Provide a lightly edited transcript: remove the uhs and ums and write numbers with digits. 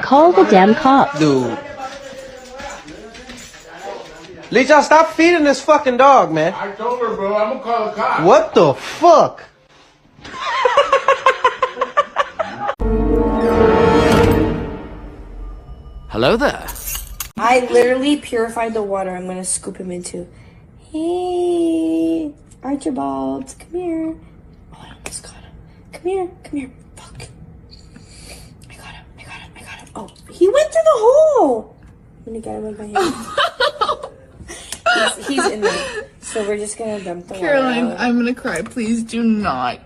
Call the damn cops. Dude. Leech, y'all stop feeding this fucking dog, man. I told her, bro, I'm gonna call the cops. What the fuck? Hello there. I literally purified the water I'm gonna scoop him into. Hey, Archibald, come here. Oh, I almost got him. Come here, fuck. I got him. Oh, he went through the hole. I'm gonna get him with my hand. he's in there. So we're just gonna dump the water Caroline, out. I'm gonna cry. Please do not.